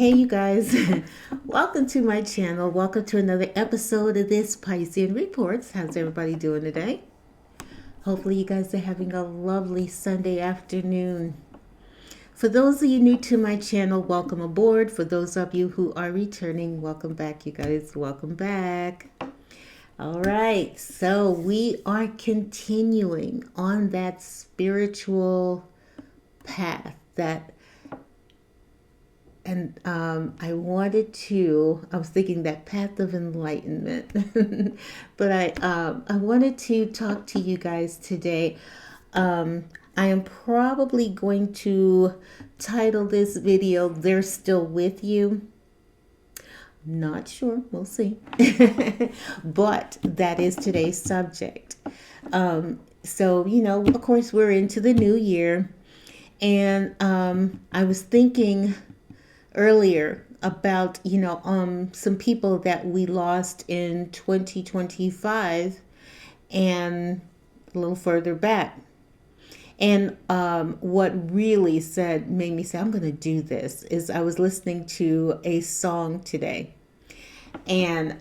Hey, you guys, welcome to my channel. Welcome to another episode of this Piscean Reports. How's everybody doing today? Hopefully, you guys are having a lovely Sunday afternoon. For those of you new to my channel, welcome aboard. For those of you who are returning, welcome back, you guys. Welcome back. All right, so we are continuing on that spiritual path I was thinking that path of enlightenment, but I wanted to talk to you guys today. I am probably going to title this video, They're Still With You. Not sure, we'll see. But that is today's subject. So, of course, we're into the new year. And I was thinking earlier about some people that we lost in 2025 and a little further back, and what really made me say I'm going to do this is I was listening to a song today, and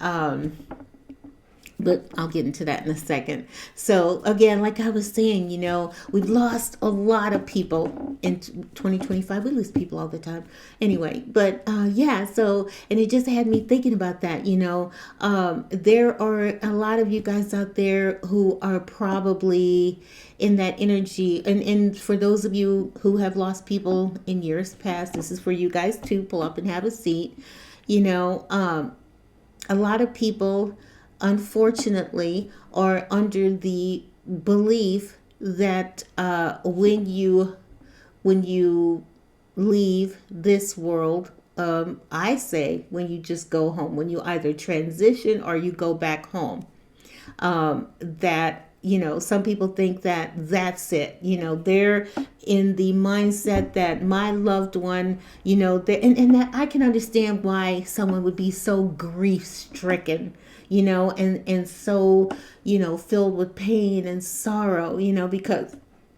but I'll get into that in a second. So again, like I was saying, we've lost a lot of people in 2025. We lose people all the time. Anyway, but so, and it just had me thinking about that, there are a lot of you guys out there who are probably in that energy. And for those of you who have lost people in years past, this is for you guys to pull up and have a seat. A lot of people, unfortunately, are under the belief that when you leave this world, I say when you just go home, when you either transition or you go back home, that some people think that that's it. They're in the mindset that my loved one, and that I can understand why someone would be so grief stricken, and so, filled with pain and sorrow, because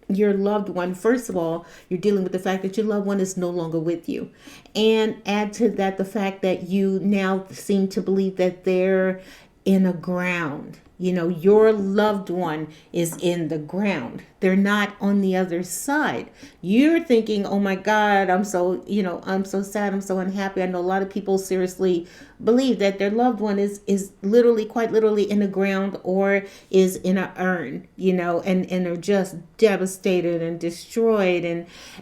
your loved one, first of all, you're dealing with the fact that your loved one is no longer with you. And add to that the fact that you now seem to believe that they're in a ground. Your loved one is in the ground. They're not on the other side. You're thinking, oh my God, I'm so sad. I'm so unhappy. I know a lot of people seriously believe that their loved one is literally, quite literally in the ground or is in an urn, and are just devastated and destroyed.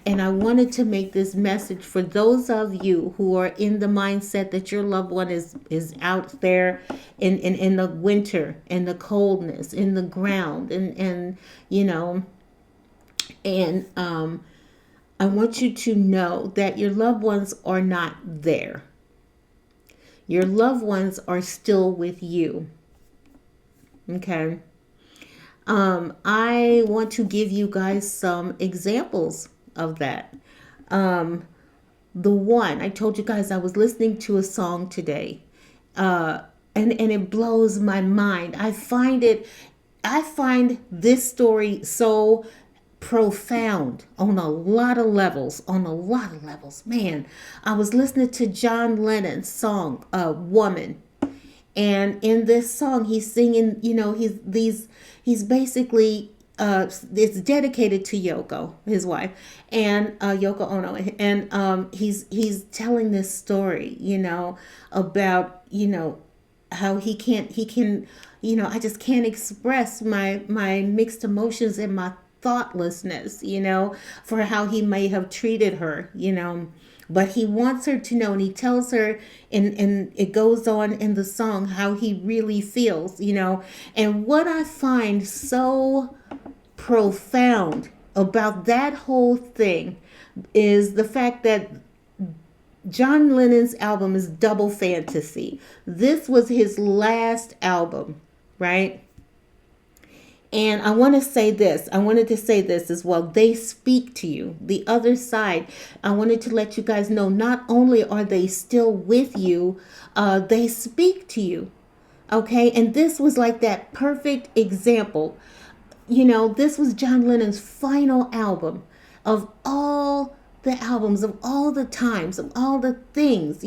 And I wanted to make this message for those of you who are in the mindset that your loved one is out there in the winter, in the coldness, in the ground, and I want you to know that your loved ones are not there. Your loved ones are still with you. Okay. I want to give you guys some examples of that. The one, I told you guys I was listening to a song today, and it blows my mind. I find this story so profound on a lot of levels. Man, I was listening to John Lennon's song, Woman. And in this song, he's singing, he's basically, it's dedicated to Yoko, his wife, and Yoko Ono. And he's telling this story, about, how he can, I just can't express my mixed emotions and my thoughtlessness, for how he may have treated her, but he wants her to know, and he tells her, and it goes on in the song how he really feels, and what I find so profound about that whole thing is the fact that John Lennon's album is Double Fantasy. This was his last album, right? And I wanted to say this as well. They speak to you. The other side, I wanted to let you guys know, not only are they still with you, they speak to you. Okay? And this was like that perfect example. This was John Lennon's final album of all the albums, of all the times, of all the things,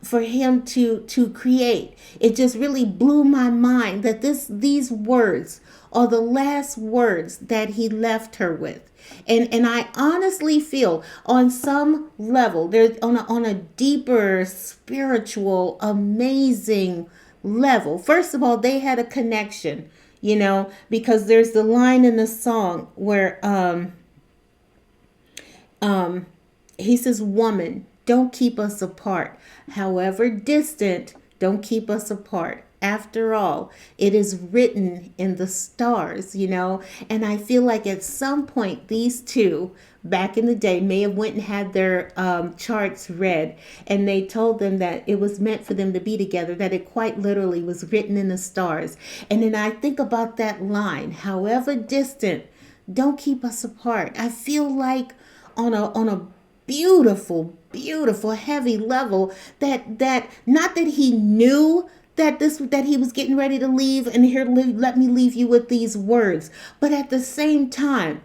for him to create. It just really blew my mind that these words are the last words that he left her with. And I honestly feel on some level, there's on a deeper spiritual, amazing level. First of all, they had a connection, because there's the line in the song where he says, "Woman, don't keep us apart. However distant, don't keep us apart. After all, it is written in the stars." And I feel like at some point these two back in the day may have went and had their charts read, and they told them that it was meant for them to be together, that it quite literally was written in the stars. And then I think about that line, "However distant, don't keep us apart." I feel like on a beautiful heavy level, that not that he knew that he was getting ready to leave, and here, let me leave you with these words, but at the same time,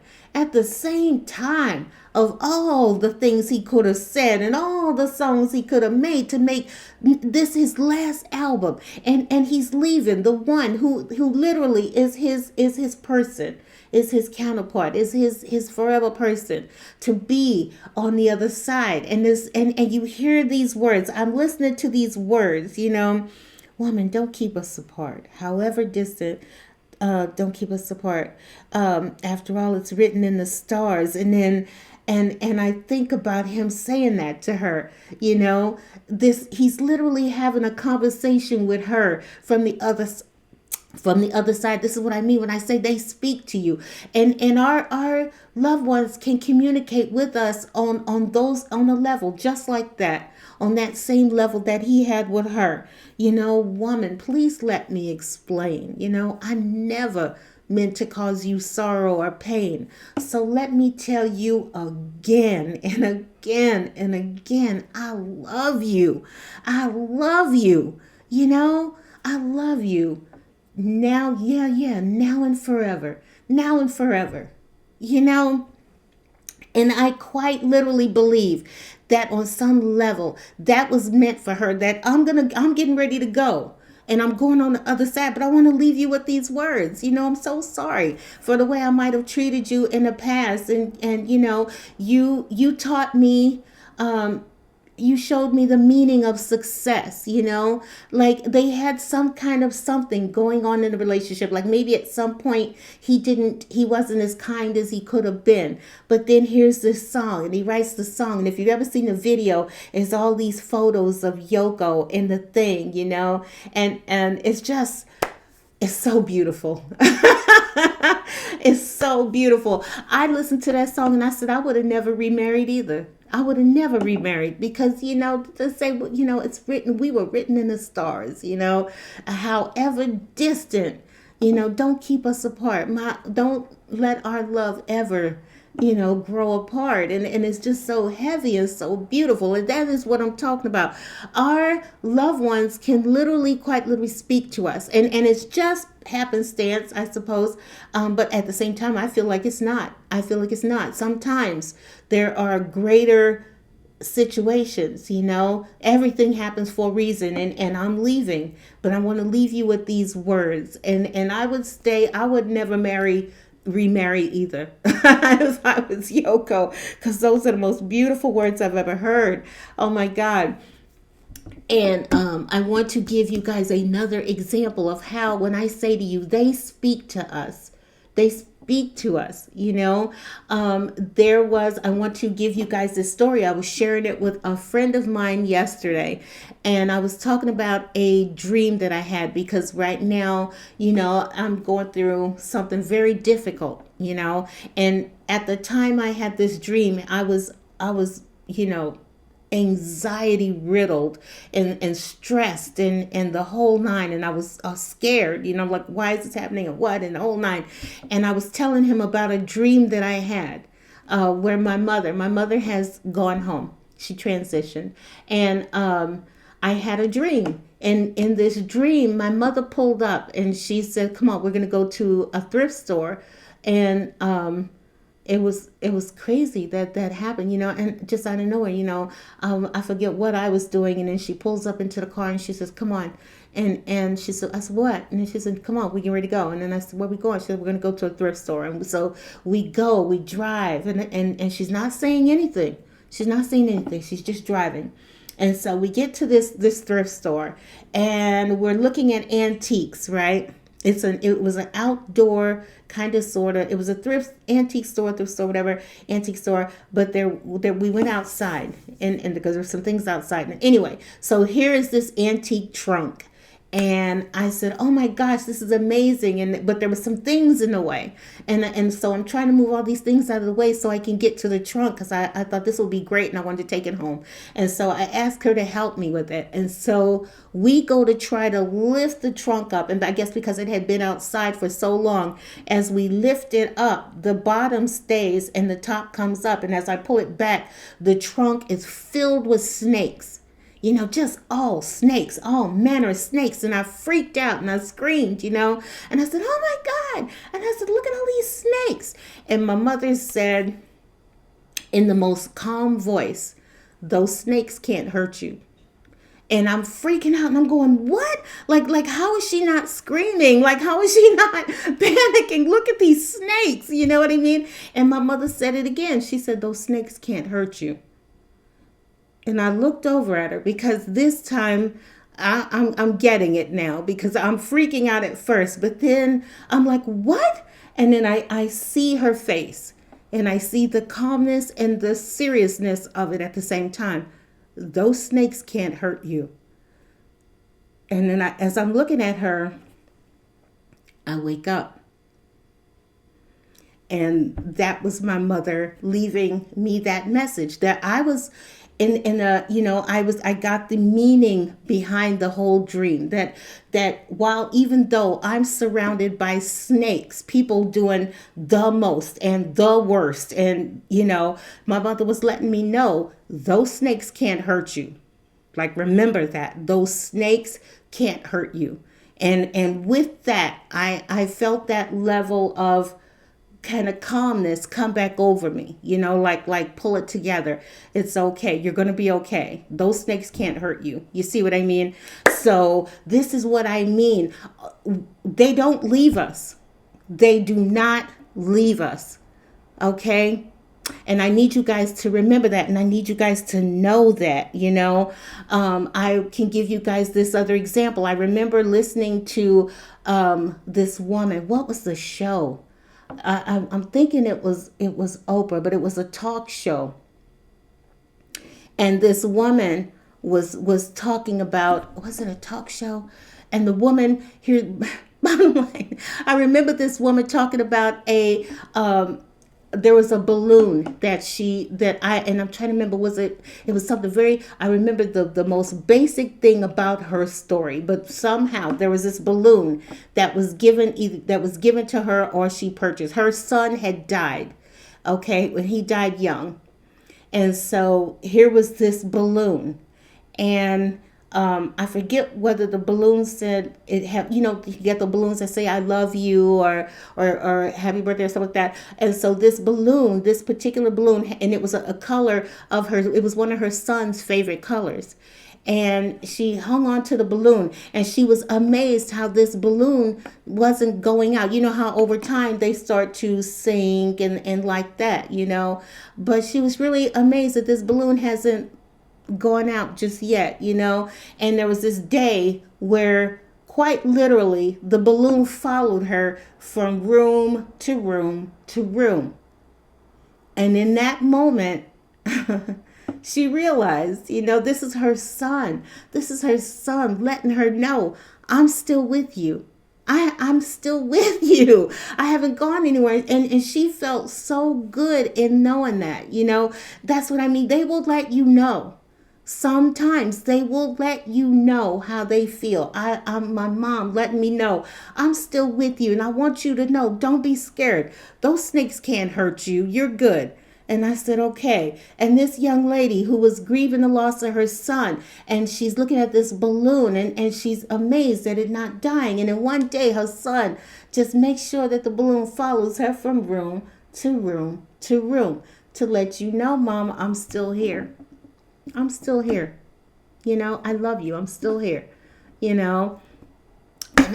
of all the things he could have said and all the songs he could have made to make this his last album, and he's leaving the one who literally is his person, is his counterpart, is his forever person, to be on the other side. And you hear these words. I'm listening to these words, "Woman, don't keep us apart. However distant, don't keep us apart. After all, it's written in the stars." And then and I think about him saying that to her. He's literally having a conversation with her from the other side. This is what I mean when I say they speak to you, and our loved ones can communicate with us on a level just like that, on that same level that he had with her. "Woman, please let me explain. I never meant to cause you sorrow or pain. So let me tell you again and again and again, I love you. I love you. I love you. Now, yeah, now and forever. Now and forever." And I quite literally believe that on some level that was meant for her, that I'm getting ready to go. And I'm going on the other side, but I want to leave you with these words. I'm so sorry for the way I might have treated you in the past. And you taught me, you showed me the meaning of success, like they had some kind of something going on in the relationship. Like maybe at some point he wasn't as kind as he could have been. But then here's this song, and he writes the song. And if you've ever seen the video, it's all these photos of Yoko in the thing, and it's so beautiful. It's so beautiful. I listened to that song and I said, I would have never remarried either. I would have never remarried because, to say, it's written, we were written in the stars, however distant, don't keep us apart. Don't let our love ever, grow apart. And it's just so heavy and so beautiful. And that is what I'm talking about. Our loved ones can quite literally speak to us. And it's just happenstance, I suppose. But at the same time, I feel like it's not. Sometimes there are greater situations, everything happens for a reason, and I'm leaving, but I want to leave you with these words. And I would never remarry either if I was Yoko, because those are the most beautiful words I've ever heard. Oh my God. And I want to give you guys another example of how, when I say to you, they speak to us. They speak to us, I want to give you guys this story. I was sharing it with a friend of mine yesterday, and I was talking about a dream that I had, because right now, I'm going through something very difficult, and at the time I had this dream, I was, anxiety riddled and stressed and the whole nine, and I was scared, like, why is this happening and what, and the whole nine. And I was telling him about a dream that I had, where my mother has gone home. She transitioned, and I had a dream, and in this dream my mother pulled up and she said, "Come on, we're gonna go to a thrift store, and it was crazy that that happened, and just out of nowhere, I forget what I was doing, and then she pulls up into the car and she says, "Come on," and she said, I said, "What?" And then she said, "Come on, we get ready to go." And then I said, "Where we going?" She said, "We're gonna go to a thrift store." And so we drive, and she's not saying anything. She's not saying anything. She's just driving. And so we get to this thrift store, and we're looking at antiques, right? It was an outdoor kind of sort of, it was a thrift store, whatever, antique store, but there we went outside, and because there's some things outside. And anyway, so here is this antique trunk. And I said, "Oh my gosh, this is amazing!" And but there were some things in the way, and so I'm trying to move all these things out of the way so I can get to the trunk, because I thought this would be great and I wanted to take it home. And so I asked her to help me with it. And so we go to try to lift the trunk up, and I guess because it had been outside for so long, as we lift it up, the bottom stays and the top comes up. And as I pull it back, the trunk is filled with snakes. Just all snakes, all manner of snakes. And I freaked out and I screamed, and I said, "Oh my God." And I said, "Look at all these snakes." And my mother said in the most calm voice, "Those snakes can't hurt you." And I'm freaking out and I'm going, "What? Like how is she not screaming? Like, how is she not panicking? Look at these snakes." You know what I mean? And my mother said it again. She said, "Those snakes can't hurt you." And I looked over at her, because this time I'm getting it now, because I'm freaking out at first. But then I'm like, "What?" And then I see her face, and I see the calmness and the seriousness of it at the same time. "Those snakes can't hurt you." And then as I'm looking at her, I wake up. And that was my mother leaving me that message, that I was in a, I got the meaning behind the whole dream, that while, even though I'm surrounded by snakes, people doing the most and the worst, and my mother was letting me know, those snakes can't hurt you. Like, remember that those snakes can't hurt you. And with that, I felt that level of kind of calmness come back over me, like pull it together. It's okay. You're going to be okay. Those snakes can't hurt you. You see what I mean? So this is what I mean. They don't leave us. They do not leave us. Okay? And I need you guys to remember that. And I need you guys to know that, I can give you guys this other example. I remember listening to this woman. What was the show? I'm thinking it was Oprah, but it was a talk show. And this woman was talking about, was it a talk show? And the woman here, bottom line, I remember this woman talking about there was a balloon and I'm trying to remember, it was something very, I remember the most basic thing about her story, but somehow there was this balloon that was given to her, or she purchased. Her son had died, okay, when he died young. And so here was this balloon, and I forget whether the balloon said it have, you get the balloons that say "I love you" or "Happy Birthday" or something like that. And so this particular balloon, and it was a color of her. It was one of her son's favorite colors. And she hung on to the balloon, and she was amazed how this balloon wasn't going out. You know how over time they start to sink and like that, But she was really amazed that this balloon hasn't gone out just yet, And there was this day where, quite literally, the balloon followed her from room to room to room. And in that moment, she realized, this is her son. This is her son letting her know, "I'm still with you. I'm still with you. I haven't gone anywhere." And she felt so good in knowing that, That's what I mean. They will let you know. Sometimes they will let you know how they feel. I'm my mom letting me know, "I'm still with you, and I want you to know, don't be scared. Those snakes can't hurt you. You're good." And I said, "Okay." And this young lady who was grieving the loss of her son, and she's looking at this balloon, and she's amazed at it not dying. And then one day her son just makes sure that the balloon follows her from room to room to room to let you know, Mom, I'm still here. I'm still here. I love you. I'm still here. You know,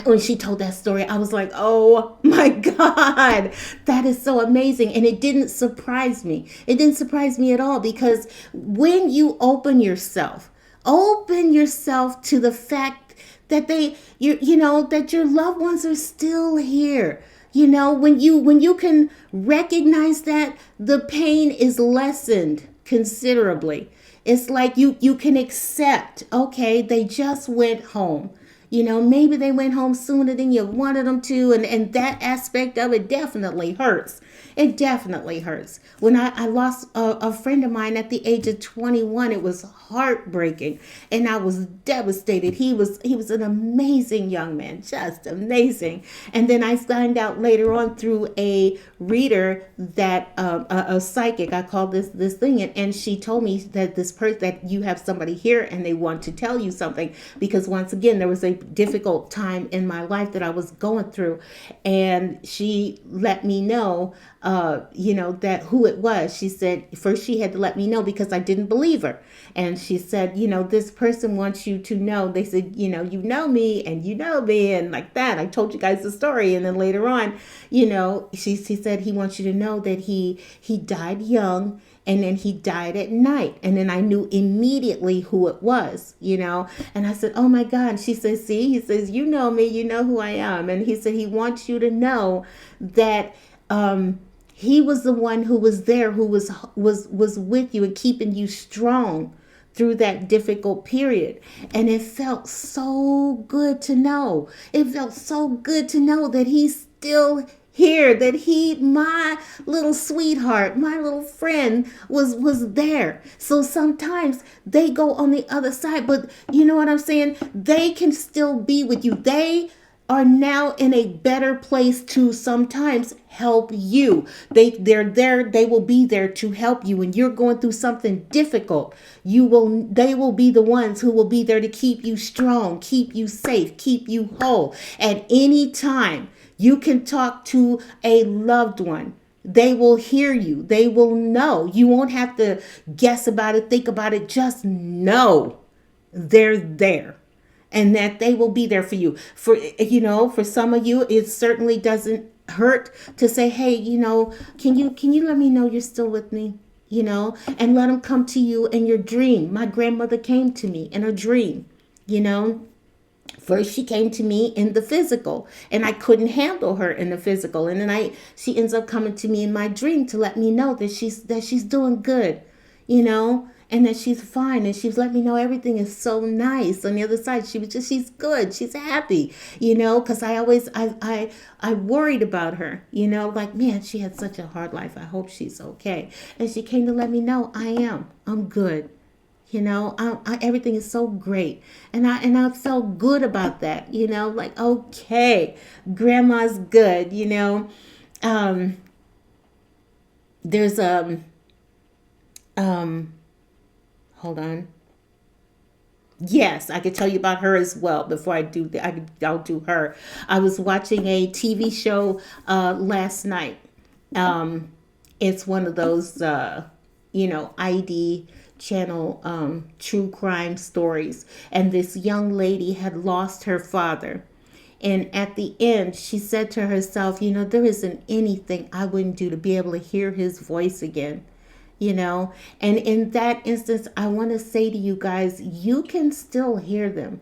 when she told that story, I was like, oh my God, that is so amazing. And it didn't surprise me. It didn't surprise me at all, because when you open yourself to the fact that that your loved ones are still here. When you can recognize that, the pain is lessened considerably. It's like you can accept, okay, they just went home. Maybe they went home sooner than you wanted them to, and that aspect of it definitely hurts. It definitely hurts. When I lost a friend of mine at the age of 21, it was heartbreaking, and I was devastated. He was an amazing young man, just amazing. And then I found out later on through a reader that a psychic, I called this thing, and she told me that this person, that you have somebody here and they want to tell you something, because once again there was a difficult time in my life that I was going through, and she let me know that who it was. She said first she had to let me know because I didn't believe her. And she said, this person wants you to know. They said, you know me and you know me, and like that. I told you guys the story. And then later on, she said he wants you to know that he died young, and then he died at night. And then I knew immediately who it was, and I said, oh my God. She says, see, he says, you know me, you know who I am. And he said, he wants you to know that, he was the one who was there, who was with you and keeping you strong through that difficult period. And it felt so good to know. It felt so good to know that he's still here, that my little sweetheart, my little friend was there. So sometimes they go on the other side, but you know what I'm saying? They can still be with you. They are now in a better place to sometimes help you. They're there, they will be there to help you when you're going through something difficult. They will be the ones who will be there to keep you strong, keep you safe, keep you whole. At any time, you can talk to a loved one. They will hear you. They will know. You won't have to guess about it, think about it. Just know they're there, and that they will be there for you. For some of you, it certainly doesn't hurt to say, hey, can you let me know you're still with me? And let them come to you in your dream. My grandmother came to me in a dream. First she came to me in the physical, and I couldn't handle her in the physical. And then she ends up coming to me in my dream to let me know that she's doing good, and that she's fine. And she's let me know everything is so nice. On the other side, she's good. She's happy, because I worried about her, like, man, she had such a hard life. I hope she's okay. And she came to let me know I'm good. Everything is so great. And I felt good about that, like, okay, grandma's good, there's, hold on. Yes, I could tell you about her as well. Before I do that, I'll do her. I was watching a TV show last night. It's one of those, ID channel true crime stories. And this young lady had lost her father. And at the end, she said to herself, there isn't anything I wouldn't do to be able to hear his voice again. And in that instance, I want to say to you guys, you can still hear them.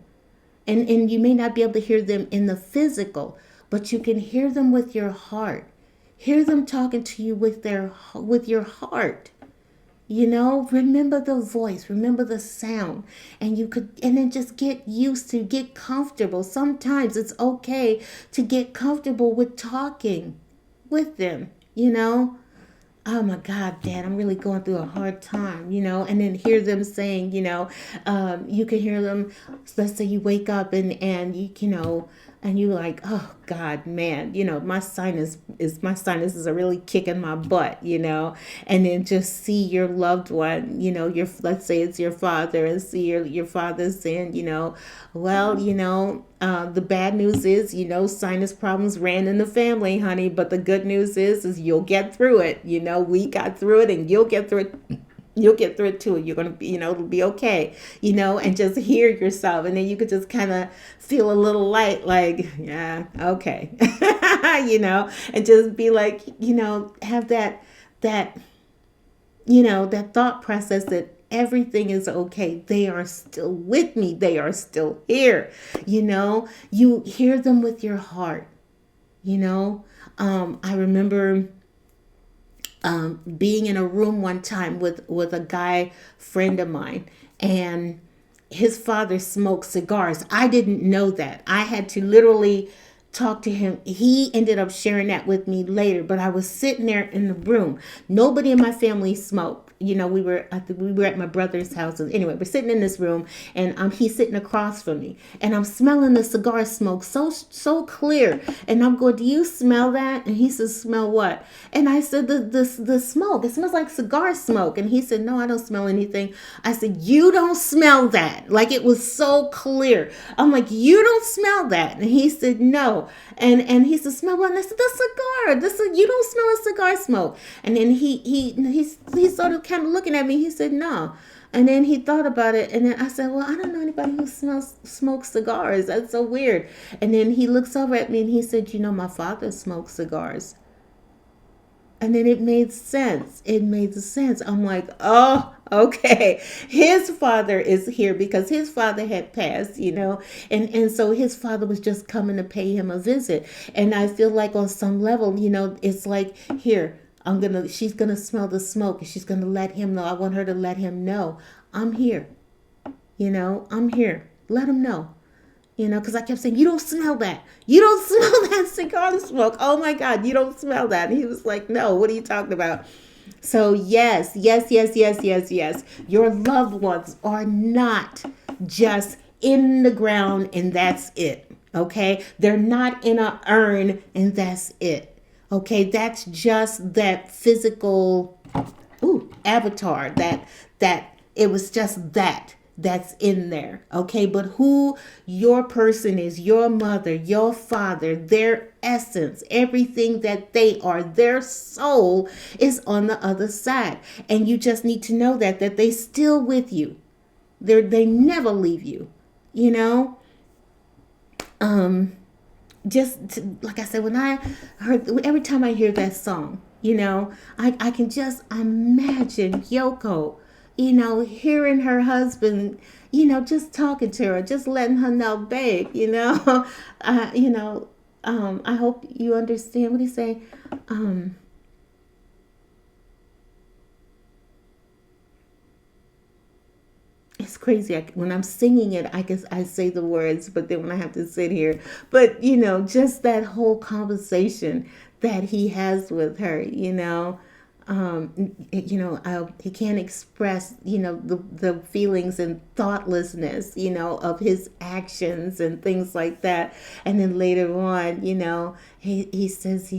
And you may not be able to hear them in the physical, but you can hear them with your heart. Hear them talking to you with your heart. Remember the voice, remember the sound, and then just get comfortable. Sometimes it's okay to get comfortable with talking with them, Oh my God, Dad, I'm really going through a hard time, and then hear them saying, you can hear them, let's say you wake up and and you like, oh God, man, my sinuses are really kicking my butt, and then just see your loved one, your, let's say it's your father, and see your father saying, well, the bad news is, sinus problems ran in the family, honey, but the good news is you'll get through it. We got through it, and you'll get through it. You'll get through it too. You're going to be, it'll be okay, and just hear yourself. And then you could just kind of feel a little light, like, yeah, okay, and just be like, have that thought process that everything is okay. They are still with me. They are still here. You hear them with your heart, I remember being in a room one time with a guy friend of mine, and his father smoked cigars. I didn't know that. I had to literally talk to him. He ended up sharing that with me later, but I was sitting there in the room. Nobody in my family smoked. We were at my brother's house. Anyway, we're sitting in this room, and he's sitting across from me, and I'm smelling the cigar smoke so clear. And I'm going, "Do you smell that?" And he says, "Smell what?" And I said, "The smoke. It smells like cigar smoke." And he said, "No, I don't smell anything." I said, "You don't smell that." Like, it was so clear. I'm like, "You don't smell that?" And he said, "No." And he said, "Smell what?" And I said, "The cigar. You don't smell a cigar smoke." And then he sort of kind of looking at me. He said, "No." And then he thought about it. And then I said, "Well, I don't know anybody who smokes cigars. That's so weird." And then he looks over at me and he said, "My father smokes cigars." And then it made sense. It made sense. I'm like, oh, okay. His father is here because his father had passed, and so his father was just coming to pay him a visit. And I feel like on some level, it's like, here, she's gonna smell the smoke, and she's gonna let him know. I want her to let him know, I'm here. I'm here. Let him know. Because I kept saying, "You don't smell that. You don't smell that cigar smoke. Oh my God, you don't smell that." And he was like, "No, what are you talking about?" So yes, yes, yes, yes, yes, yes. Your loved ones are not just in the ground and that's it. Okay? They're not in an urn and that's it. Okay? That's just that physical avatar that it was just that's in there. Okay, but who your person is, your mother, your father, their essence, everything that they are, their soul is on the other side. And you just need to know that they still with you. They never leave you, like I said, when I every time I hear that song, I can just imagine Yoko, hearing her husband, just talking to her, just letting her know, "Babe, I hope you understand." What do you say? It's crazy. When I'm singing it, I guess I say the words, but then when I have to sit here, but just that whole conversation that he has with her, he can't express, the feelings and thoughtlessness, of his actions and things like that. And then later on, he says,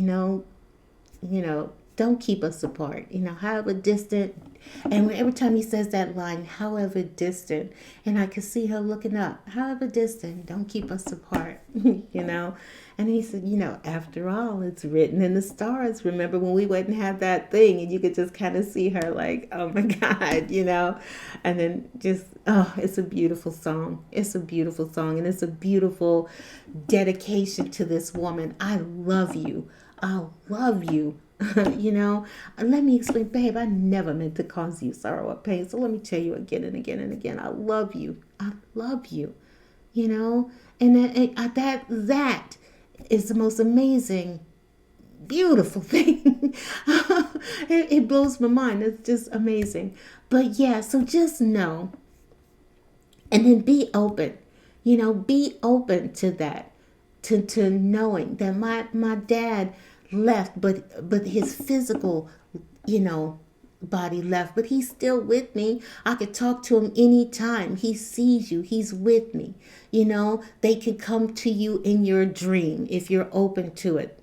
don't keep us apart, however distant. And every time he says that line, however distant, and I could see her looking up, however distant, don't keep us apart, And he said, after all, it's written in the stars. Remember when we wouldn't have that thing, and you could just kind of see her like, oh my God, And then just, oh, it's a beautiful song. It's a beautiful song, and it's a beautiful dedication to this woman. I love you. I love you. Let me explain, babe, I never meant to cause you sorrow or pain. So let me tell you again and again and again, I love you. I love you, and that is the most amazing, beautiful thing. It blows my mind. It's just amazing. But yeah, so just know, and then be open, be open to that, to knowing that my dad left, but his physical, body left, but he's still with me. I could talk to him anytime. He sees you. He's with me. They can come to you in your dream if you're open to it.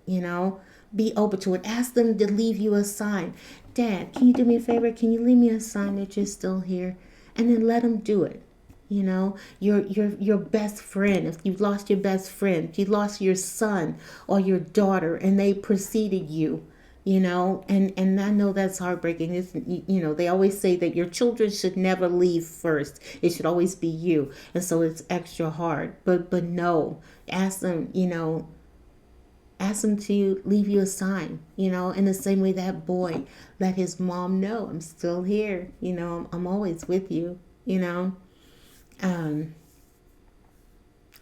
Be open to it. Ask them to leave you a sign. Dad, can you do me a favor? Can you leave me a sign that you're still here? And then let them do it. Your best friend, if you've lost your best friend, if you lost your son or your daughter and they preceded you, and I know that's heartbreaking. They always say that your children should never leave first. It should always be you. And so it's extra hard. But no, ask them, ask them to leave you a sign, in the same way that boy let his mom know, I'm still here, I'm always with you, um,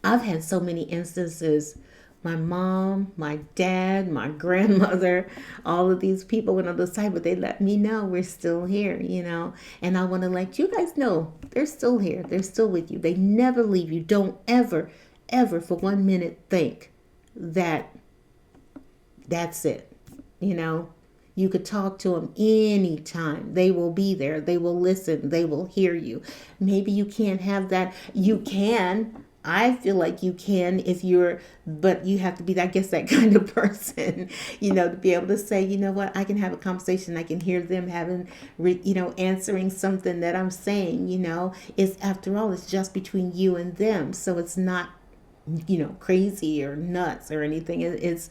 I've had so many instances. My mom, my dad, my grandmother, all of these people went on the side, but they let me know we're still here. And I want to let you guys know they're still here. They're still with you. They never leave you. Don't ever, ever for 1 minute think that that's it. You could talk to them anytime. They will be there. They will listen. They will hear you. Maybe you can't have that. You can. I feel like you can but you have to be, I guess, that kind of person, to be able to say, you know what, I can have a conversation. I can hear them answering something that I'm saying, it's, after all, it's just between you and them. So it's not, crazy or nuts or anything. It's,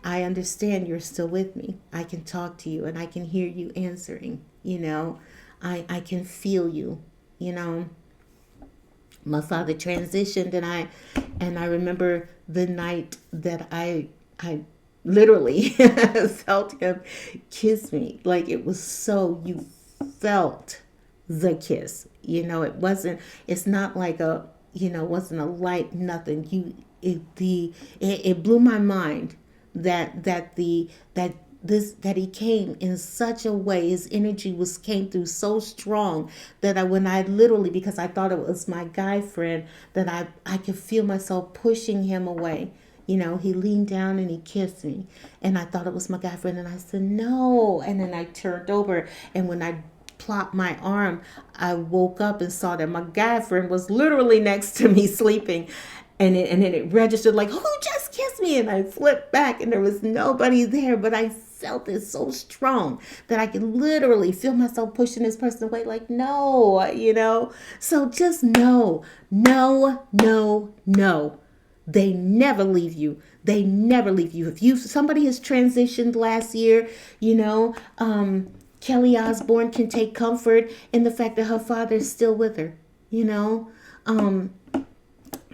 I understand you're still with me. I can talk to you and I can hear you answering, I can feel you, My father transitioned and I remember the night that I literally felt him kiss me. Like it was so, you felt the kiss. It's not like it wasn't a light, nothing. It blew my mind that he came in such a way, his energy came through so strong that when I literally, because I thought it was my guy friend, that I could feel myself pushing him away. He leaned down and he kissed me, and I thought it was my guy friend, and I said no, and then I turned over, and when I plopped my arm, I woke up and saw that my guy friend was literally next to me sleeping. And then it registered like, who just kissed me? And I flipped back and there was nobody there, but I felt it so strong that I could literally feel myself pushing this person away like, no. So just no. They never leave you. They never leave you. If somebody has transitioned last year, Kelly Osbourne can take comfort in the fact that her father is still with her,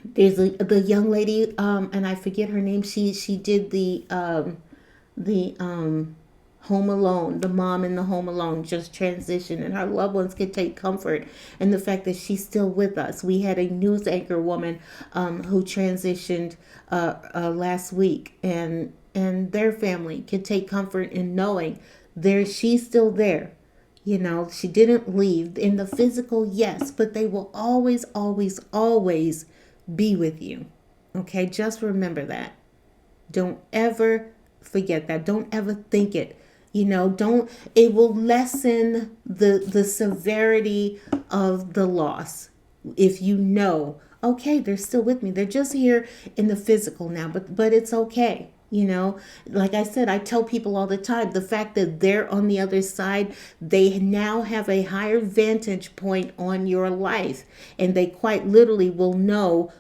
There's the young lady, and I forget her name. She did the Home Alone, the mom in the Home Alone just transitioned, and her loved ones can take comfort in the fact that she's still with us. We had a news anchor woman who transitioned last week, and their family can take comfort in knowing she's still there. She didn't leave in the physical, yes, but they will always, always, always be with you. Okay, just remember that. Don't ever forget that. Don't ever think it. It will lessen the severity of the loss if okay, they're still with me. They're just here in the physical now, but it's okay. Like I said, I tell people all the time, the fact that they're on the other side, they now have a higher vantage point on your life, and they quite literally will know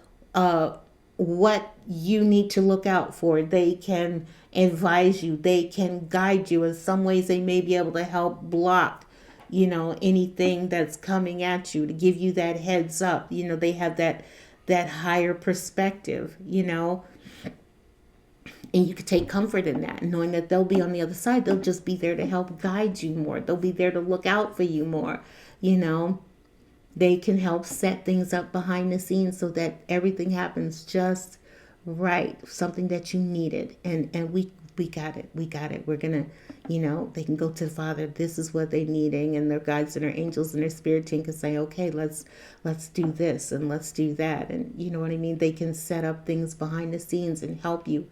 what you need to look out for. They can advise you. They can guide you. In some ways, they may be able to help block, anything that's coming at you, to give you that heads up. They have that higher perspective, and you can take comfort in that, knowing that they'll be on the other side. They'll just be there to help guide you more. They'll be there to look out for you more. They can help set things up behind the scenes so that everything happens just right, something that you needed. And we got it. We got it. We're going to, they can go to the Father. This is what they're needing. And their guides and their angels and their spirit team can say, okay, let's do this and let's do that. And you know what I mean? They can set up things behind the scenes and help you.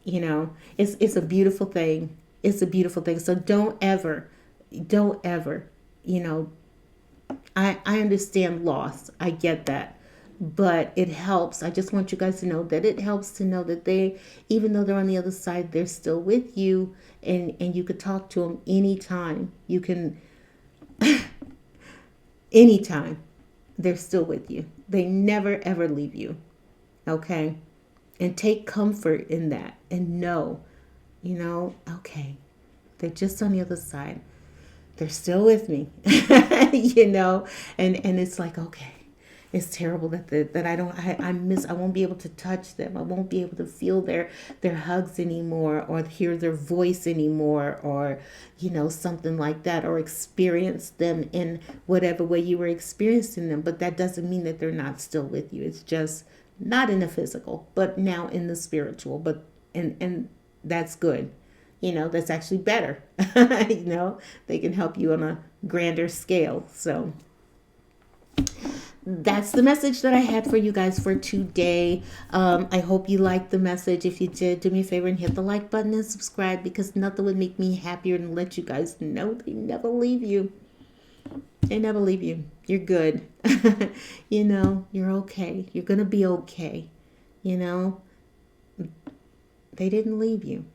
It's a beautiful thing. It's a beautiful thing. So don't ever, you know, I understand loss. I get that. But it helps. I just want you guys to know that it helps to know that they, even though they're on the other side, they're still with you, and you could talk to them anytime. You can, anytime. They're still with you. They never ever leave you. Okay? And take comfort in that and know, okay, they're just on the other side. They're still with me. And it's like, okay, it's terrible that I won't be able to touch them. I won't be able to feel their hugs anymore, or hear their voice anymore, or something like that, or experience them in whatever way you were experiencing them. But that doesn't mean that they're not still with you. It's just not in the physical, but now in the spiritual. But and that's good. That's actually better. They can help you on a grander scale. So that's the message that I had for you guys for today. I hope you liked the message. If you did, do me a favor and hit the like button and subscribe, because nothing would make me happier than let you guys know they never leave you. They never leave you. You're good. You're okay. You're going to be okay. They didn't leave you.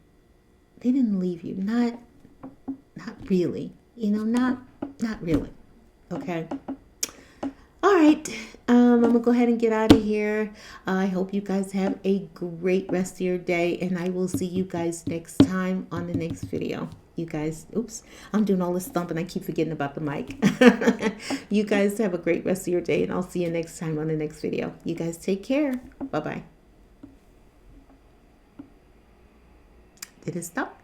They didn't leave you. Not really. Not really. Okay. All right. I'm going to go ahead and get out of here. I hope you guys have a great rest of your day, and I will see you guys next time on the next video. You guys, oops, I'm doing all this thumping. I keep forgetting about the mic. You guys have a great rest of your day, and I'll see you next time on the next video. You guys take care. Bye-bye. Did it stop?